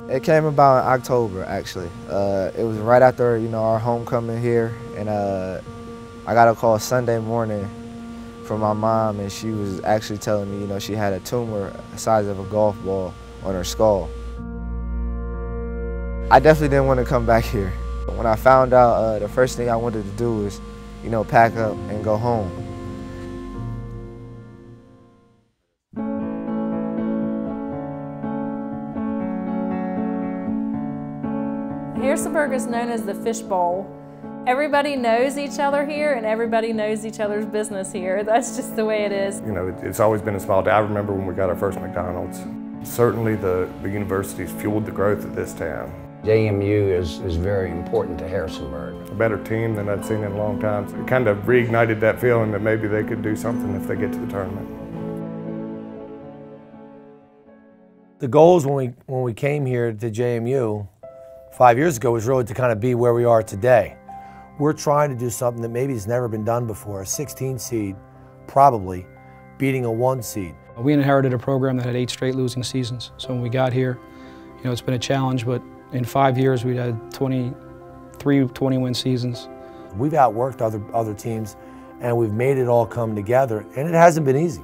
It came about in October, actually. It was right after, our homecoming here, and I got a call Sunday morning from my mom, and she was actually telling me, she had a tumor the size of a golf ball on her skull. I definitely didn't want to come back here. When I found out, the first thing I wanted to do was, pack up and go home. Harrisonburg is known as the fishbowl. Everybody knows each other here and everybody knows each other's business here. That's just the way it is. It's always been a small town. I remember when we got our first McDonald's. Certainly the university's fueled the growth of this town. JMU is very important to Harrisonburg. A better team than I'd seen in a long time. So it kind of reignited that feeling that maybe they could do something if they get to the tournament. The goals when we came here to JMU 5 years ago was really to kind of be where we are today. We're trying to do something that maybe has never been done before, a 16 seed, probably, beating a 1 seed. We inherited a program that had 8 straight losing seasons. So when we got here, it's been a challenge, but in 5 years we had 23 20-win seasons. We've outworked other teams, and we've made it all come together, and it hasn't been easy.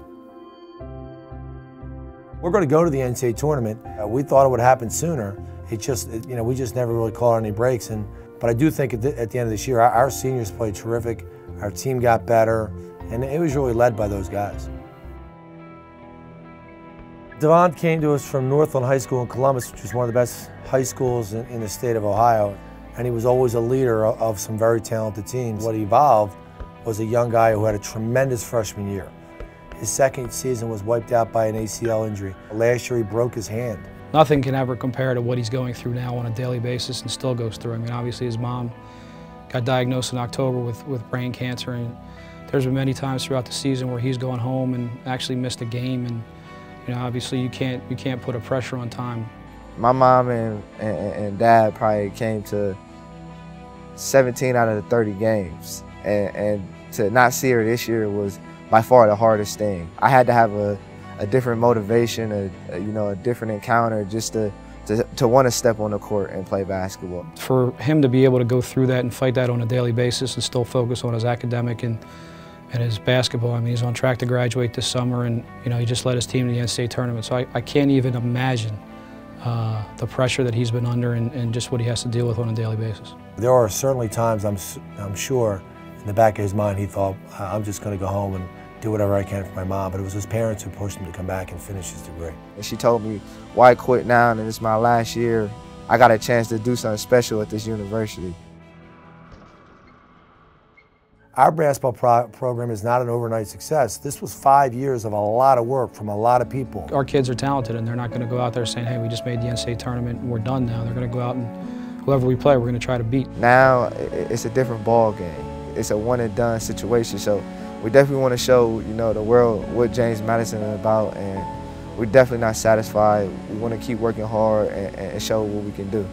We're going to go to the NCAA tournament. We thought it would happen sooner. We just never really caught any breaks. But I do think at the end of this year, our seniors played terrific. Our team got better, and it was really led by those guys. Devon came to us from Northland High School in Columbus, which is one of the best high schools in the state of Ohio. And he was always a leader of some very talented teams. What evolved was a young guy who had a tremendous freshman year. His second season was wiped out by an ACL injury. Last year he broke his hand. Nothing can ever compare to what he's going through now on a daily basis and still goes through. I mean, obviously his mom got diagnosed in October with brain cancer, and there's been many times throughout the season where he's gone home and actually missed a game, and obviously you can't put a pressure on time. My mom and dad probably came to 17 out of the 30 games, and to not see her this year was by far the hardest thing. I had to have a different motivation, a different encounter, just to want to step on the court and play basketball. For him to be able to go through that and fight that on a daily basis and still focus on his academic and his basketball, I mean, he's on track to graduate this summer, and he just led his team to the NCAA tournament. So I can't even imagine the pressure that he's been under and just what he has to deal with on a daily basis. There are certainly times, I'm sure, in the back of his mind, he thought, I'm just going to go home and do whatever I can for my mom, but it was his parents who pushed him to come back and finish his degree. And she told me, why quit now, and it's my last year. I got a chance to do something special at this university. Our basketball program is not an overnight success. This was 5 years of a lot of work from a lot of people. Our kids are talented, and they're not going to go out there saying, hey, we just made the NCAA tournament and we're done now. They're going to go out and whoever we play, we're going to try to beat. Now it's a different ball game. It's a one and done situation. So we definitely want to show, the world what James Madison is about, and we're definitely not satisfied. We want to keep working hard and show what we can do.